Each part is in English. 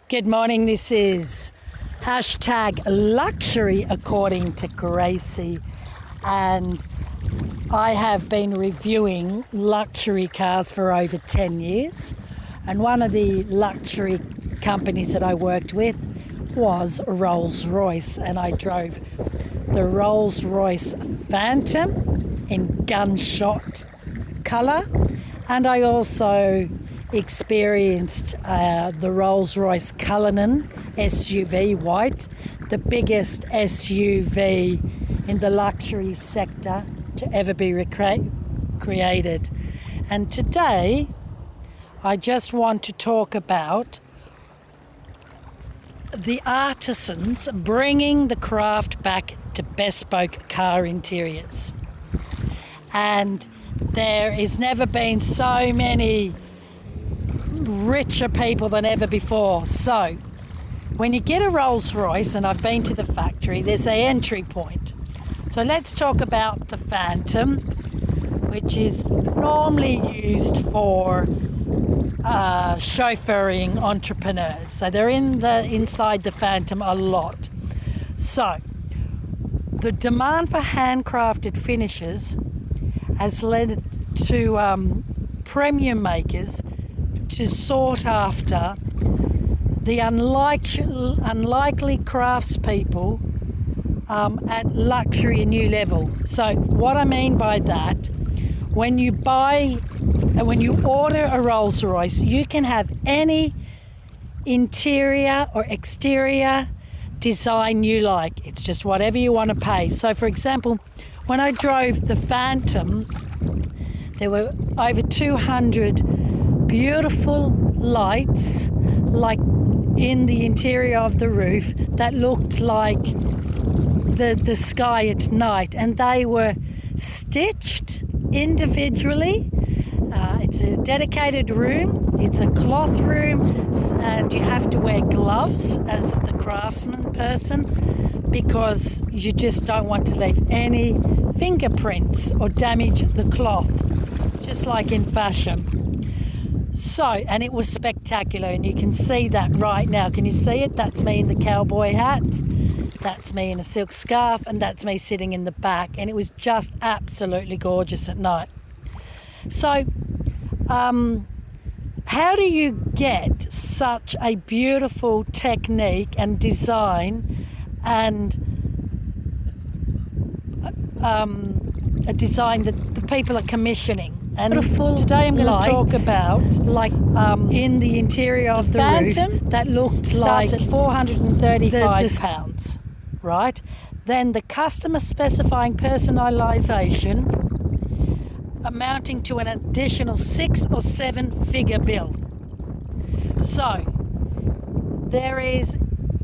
Good morning, this is #luxury according to Gracie, and I have been reviewing luxury cars for over 10 years, and one of the luxury companies that I worked with was Rolls-Royce, and I drove the Rolls-Royce Phantom in gunshot colour, and I also experienced the Rolls-Royce Cullinan SUV white, the biggest SUV in the luxury sector to ever be created. And today I just want to talk about the artisans bringing the craft back to bespoke car interiors. And there has never been so many richer people than ever before. So when you get a Rolls-Royce, and I've been to the factory, there's the entry point. So let's talk about the Phantom, which is normally used for chauffeuring entrepreneurs. So they're inside the Phantom a lot. So the demand for handcrafted finishes has led to premium makers to sought after the unlikely craftspeople at luxury and new level. So what I mean by that, when you order a Rolls-Royce, you can have any interior or exterior design you like. It's just whatever you want to pay. So for example, when I drove the Phantom, there were over 200 beautiful lights, like in the interior of the roof, that looked like the sky at night, and they were stitched individually. It's a dedicated room, it's a cloth room, and you have to wear gloves as the craftsman person because you just don't want to leave any fingerprints or damage the cloth. It's just like in fashion. So, and it was spectacular, and you can see that right now. Can you see it? That's me in the cowboy hat, that's me in a silk scarf, and that's me sitting in the back, and it was just absolutely gorgeous at night. So, how do you get such a beautiful technique and design and a design that the people are commissioning? And today I'm going to talk about in the interior of the Phantom roof that looked like at £435, right? Then the customer specifying personalisation amounting to an additional 6 or 7 figure bill. So there is,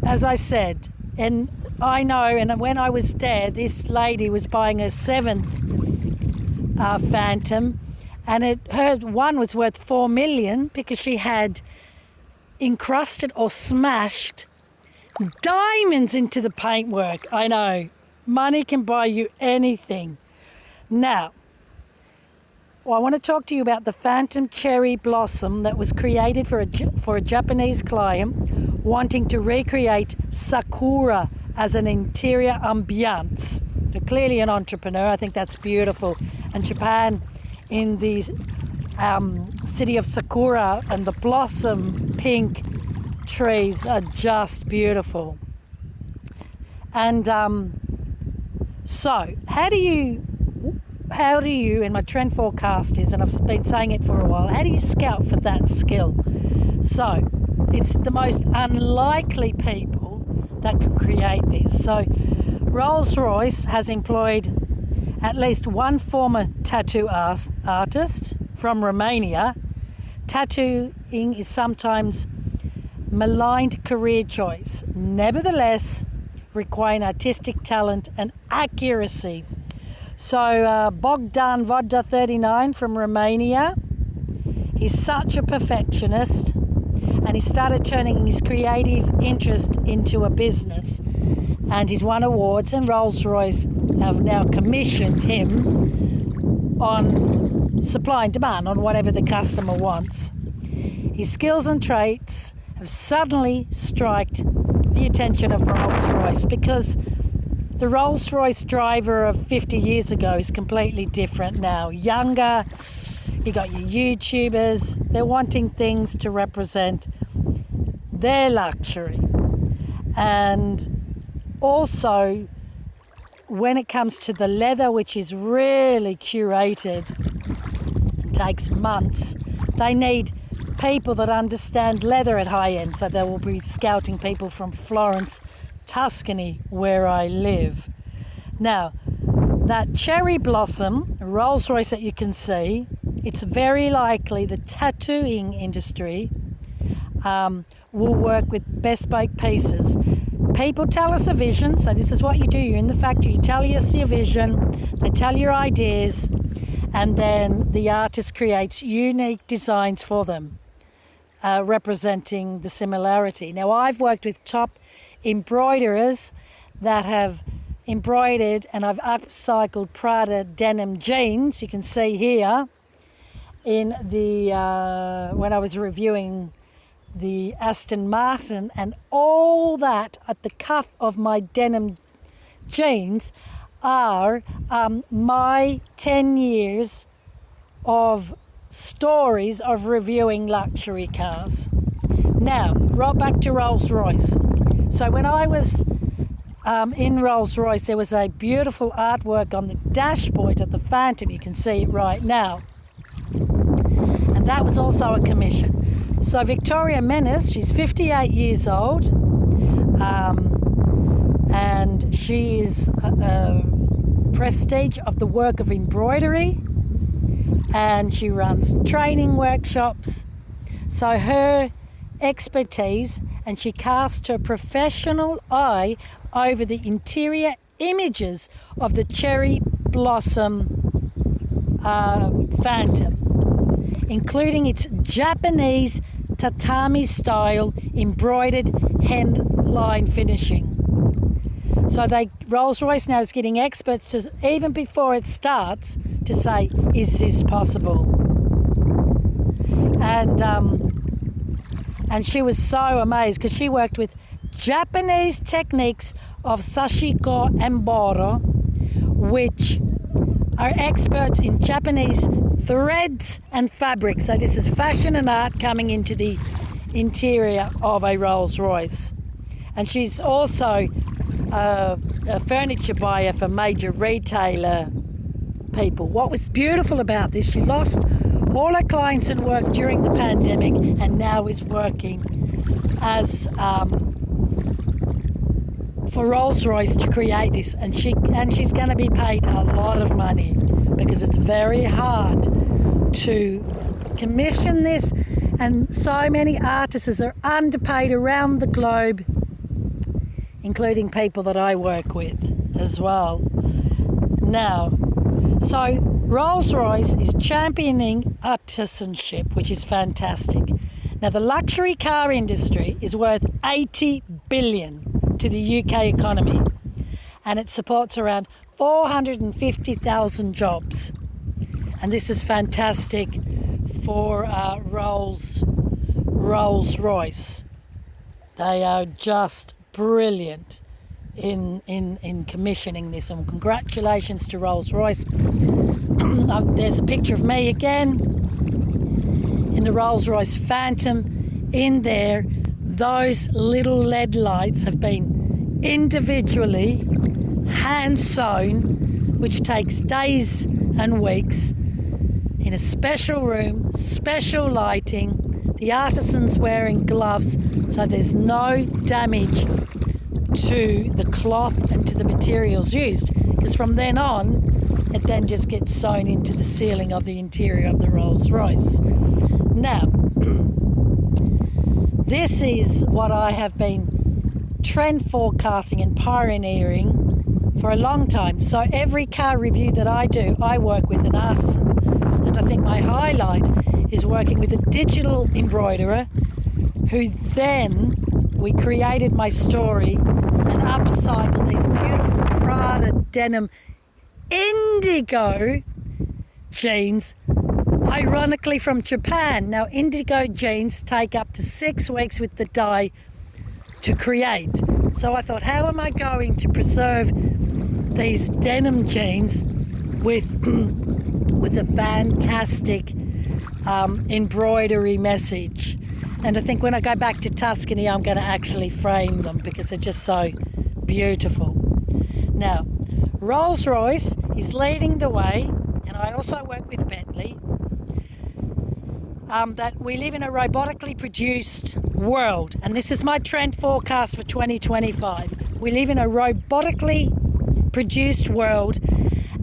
as I said, and I know, and when I was there, this lady was buying her 7th Phantom, and her one was worth 4 million because she had encrusted or smashed diamonds into the paintwork. I know, money can buy you anything. Now, I want to talk to you about the Phantom Cherry Blossom that was created for a Japanese client wanting to recreate sakura as an interior ambiance. So clearly an entrepreneur. I think that's beautiful. And Japan, in the city of Sakura, and the blossom pink trees are just beautiful. And so how do you, and my trend forecast is, and I've been saying it for a while, how do you scout for that skill? So it's the most unlikely people that can create this. So Rolls-Royce has employed at least one former tattoo artist from Romania. Tattooing is sometimes maligned career choice, nevertheless requiring artistic talent and accuracy. So Bogdan Vodda 39 from Romania, he's such a perfectionist, and he started turning his creative interest into a business, and he's won awards, and Rolls-Royce have now commissioned him on supply and demand, on whatever the customer wants. His skills and traits have suddenly struck the attention of Rolls-Royce, because the Rolls-Royce driver of 50 years ago is completely different now. Younger, you got your YouTubers, they're wanting things to represent their luxury. And also, when it comes to the leather, which is really curated and takes months, they need people that understand leather at high end. So they will be scouting people from Florence, Tuscany, where I live. Now, that cherry blossom Rolls-Royce that you can see, it's very likely the tattooing industry will work with bespoke pieces. People tell us a vision, so this is what you do. You're in the factory, you tell us your vision, they tell your ideas, and then the artist creates unique designs for them, representing the similarity. Now, I've worked with top embroiderers that have embroidered, and I've upcycled Prada denim jeans. You can see here in the when I was reviewing the Aston Martin, and all that at the cuff of my denim jeans are my 10 years of stories of reviewing luxury cars. Now, right back to Rolls-Royce. So when I was in Rolls-Royce, there was a beautiful artwork on the dashboard of the Phantom. You can see it right now. And that was also a commission. So Victoria Menace, she's 58 years old, and she is prestige of the work of embroidery, and she runs training workshops. So her expertise, and she casts her professional eye over the interior images of the cherry blossom Phantom, including its Japanese tatami style embroidered hemline finishing. So Rolls-Royce now is getting experts to, even before it starts, to say, is this possible? And she was so amazed, because she worked with Japanese techniques of sashiko emboro, which are experts in Japanese threads and fabrics. So this is fashion and art coming into the interior of a Rolls-Royce. And she's also a furniture buyer for major retailer people. What was beautiful about this, she lost all her clients and work during the pandemic, and now is working as for Rolls-Royce to create this, and she's going to be paid a lot of money, because it's very hard to commission this, and so many artists are underpaid around the globe, including people that I work with as well. Now, so Rolls-Royce is championing artisanship, which is fantastic. Now, the luxury car industry is worth 80 billion to the UK economy, and it supports around 450,000 jobs. And this is fantastic for Rolls-Royce. They are just brilliant in commissioning this, and congratulations to Rolls-Royce. There's a picture of me again in the Rolls-Royce Phantom. In there, those little LED lights have been individually hand sewn, which takes days and weeks, in a special room, special lighting. The artisan's wearing gloves, so there's no damage to the cloth and to the materials used, because from then on it then just gets sewn into the ceiling of the interior of the Rolls-Royce. Now, this is what I have been trend forecasting and pioneering for a long time. So every car review that I do, I work with an artisan, and I think my highlight is working with a digital embroiderer, who then we created my story and upcycled these beautiful Prada denim indigo jeans ironically from Japan. Now, indigo jeans take up to 6 weeks with the dye to create. So I thought, how am I going to preserve these denim jeans with a fantastic embroidery message? And I think when I go back to Tuscany, I'm going to actually frame them because they're just so beautiful. Now, Rolls-Royce is leading the way, and I also work with Bentley, that we live in a robotically produced world. And this is my trend forecast for 2025. We live in a robotically produced world,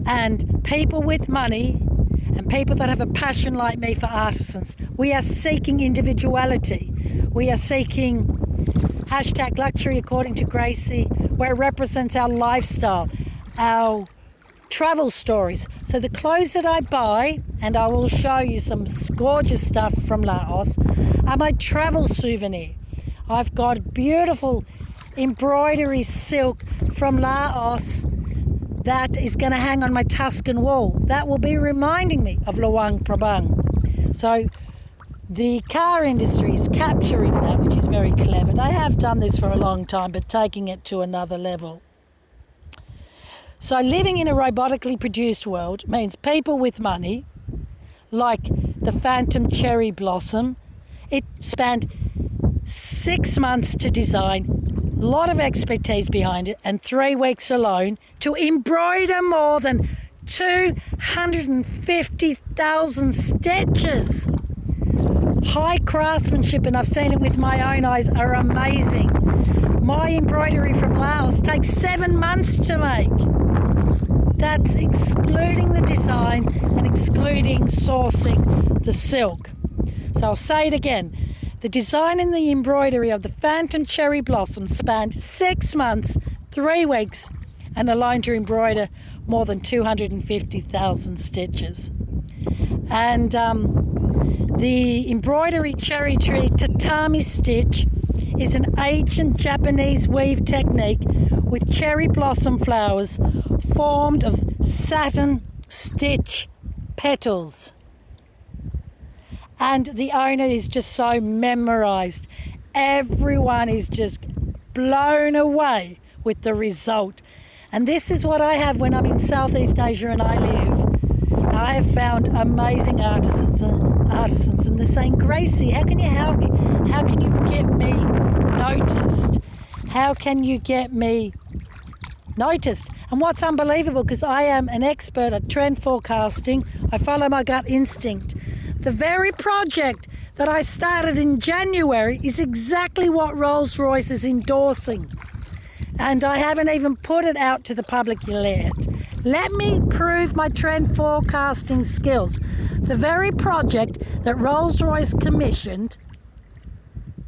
and people with money and people that have a passion like me for artisans, we are seeking individuality. We are seeking #luxury according to Gracie, where it represents our lifestyle, our travel stories. So the clothes that I buy, and I will show you some gorgeous stuff from Laos, are my travel souvenir. I've got beautiful embroidery silk from Laos that is going to hang on my Tuscan wall. That will be reminding me of Luang Prabang. So the car industry is capturing that, which is very clever. They have done this for a long time, but taking it to another level. So living in a robotically produced world means people with money, like the Phantom Cherry Blossom, it spanned 6 months to design, a lot of expertise behind it, and 3 weeks alone to embroider more than 250,000 stitches. High craftsmanship, and I've seen it with my own eyes, are amazing. My embroidery from Laos takes 7 months to make. That's excluding the design and excluding sourcing the silk. So I'll say it again. The design and the embroidery of the Phantom Cherry Blossom spanned 6 months, 3 weeks, and alone to embroider more than 250,000 stitches. And the embroidery cherry tree tatami stitch is an ancient Japanese weave technique with cherry blossom flowers formed of satin stitch petals. And the owner is just so memorized. Everyone is just blown away with the result. And this is what I have when I'm in Southeast Asia and I live. I have found amazing artisans, and they're saying, Gracie, how can you help me? How can you get me noticed? How can you get me noticed? And what's unbelievable, because I am an expert at trend forecasting, I follow my gut instinct. The very project that I started in January is exactly what Rolls-Royce is endorsing. And I haven't even put it out to the public yet. Let me prove my trend forecasting skills. The very project that Rolls-Royce commissioned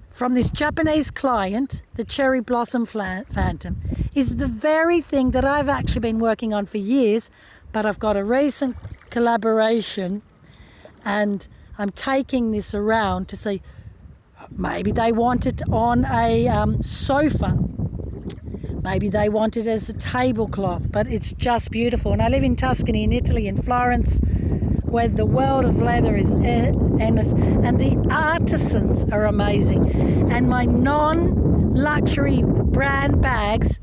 from this Japanese client, the Cherry Blossom Phantom, is the very thing that I've actually been working on for years, but I've got a recent collaboration and I'm taking this around to see, maybe they want it on a sofa. Maybe they want it as a tablecloth, but it's just beautiful. And I live in Tuscany, in Italy, in Florence, where the world of leather is endless, and the artisans are amazing. And my non-luxury brand bags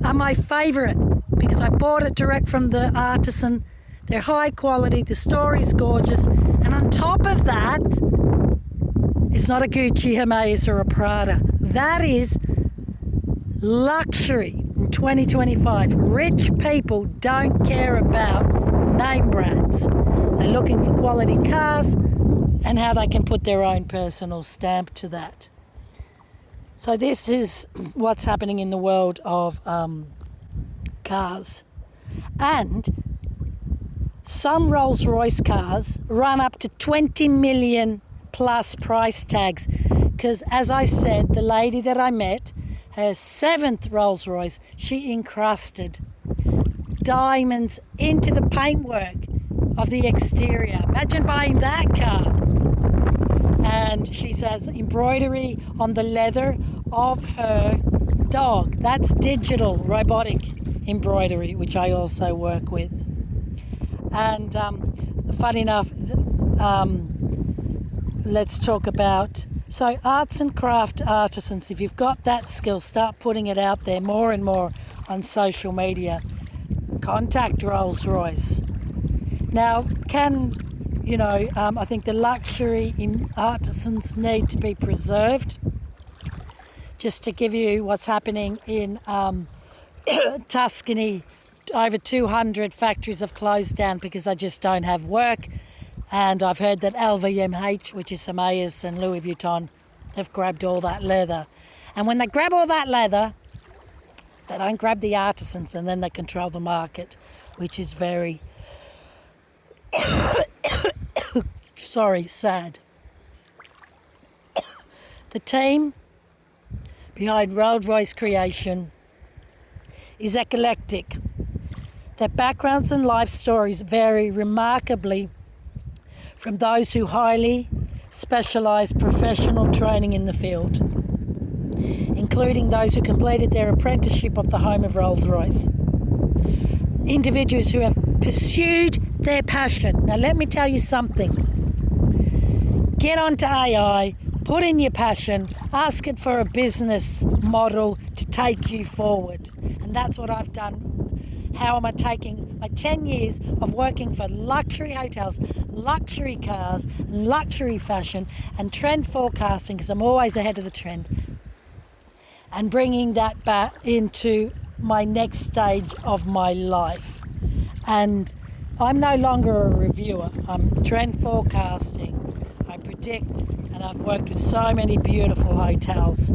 are my favourite because I bought it direct from the artisan. They're high quality, the story's gorgeous, and on top of that, it's not a Gucci, Hermes or a Prada. That is luxury in 2025. Rich people don't care about name brands. They're looking for quality cars and how they can put their own personal stamp to that. So this is what's happening in the world of cars. And some Rolls-Royce cars run up to 20 million plus price tags because, as I said, the lady that I met, her 7th Rolls-Royce, she encrusted diamonds into the paintwork of the exterior. Imagine buying that car. And she says embroidery on the leather of her dog. That's digital, robotic embroidery, which I also work with. And funny enough, Let's talk about, so arts and craft artisans, if you've got that skill, start putting it out there more and more on social media. Contact Rolls-Royce. Now, I think the luxury artisans need to be preserved. Just to give you what's happening in Tuscany, over 200 factories have closed down because they just don't have work. And I've heard that LVMH, which is Hermès and Louis Vuitton, have grabbed all that leather. And when they grab all that leather, they don't grab the artisans, and then they control the market, which is very, sad. The team behind Rolls-Royce creation is eclectic. Their backgrounds and life stories vary remarkably from those who highly specialised professional training in the field, including those who completed their apprenticeship of the home of Rolls-Royce. Individuals who have pursued their passion. Now let me tell you something. Get onto AI, put in your passion, ask it for a business model to take you forward. And that's what I've done. How am I taking my 10 years of working for luxury hotels, luxury cars, and luxury fashion, and trend forecasting, because I'm always ahead of the trend, and bringing that back into my next stage of my life. And I'm no longer a reviewer. I'm trend forecasting. I predict, and I've worked with so many beautiful hotels.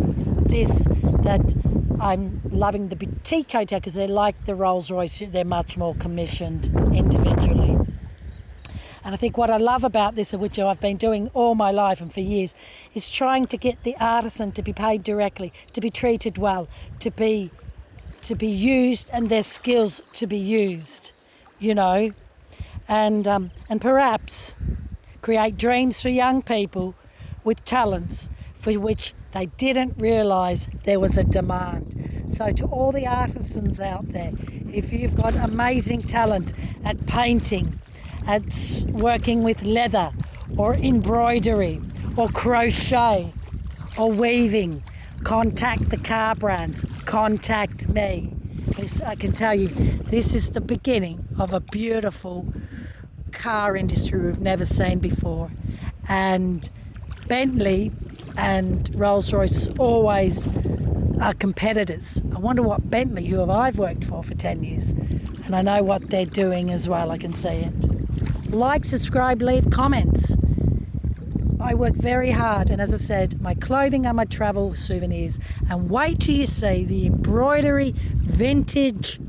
That I'm loving the boutique hotel because they're like the Rolls-Royce, they're much more commissioned individually. And I think what I love about this, which I've been doing all my life and for years, is trying to get the artisan to be paid directly, to be treated well, to be used, and their skills to be used, and perhaps create dreams for young people with talents for which they didn't realise there was a demand. So to all the artisans out there, if you've got amazing talent at painting, at working with leather or embroidery or crochet or weaving, contact the car brands, contact me. I can tell you, this is the beginning of a beautiful car industry we've never seen before. And Bentley and Rolls-Royce always are competitors. I wonder what Bentley, who I've worked for 10 years, and I know what they're doing as well. I can see it. Like, subscribe, leave comments. I work very hard, and as I said, my clothing are my travel souvenirs. And wait till you see the embroidery vintage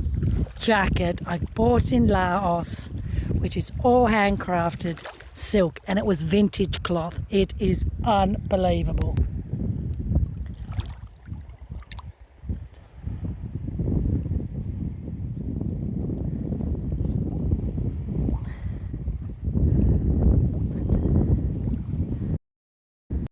jacket I bought in Laos, which is all handcrafted silk, and it was vintage cloth. It is unbelievable.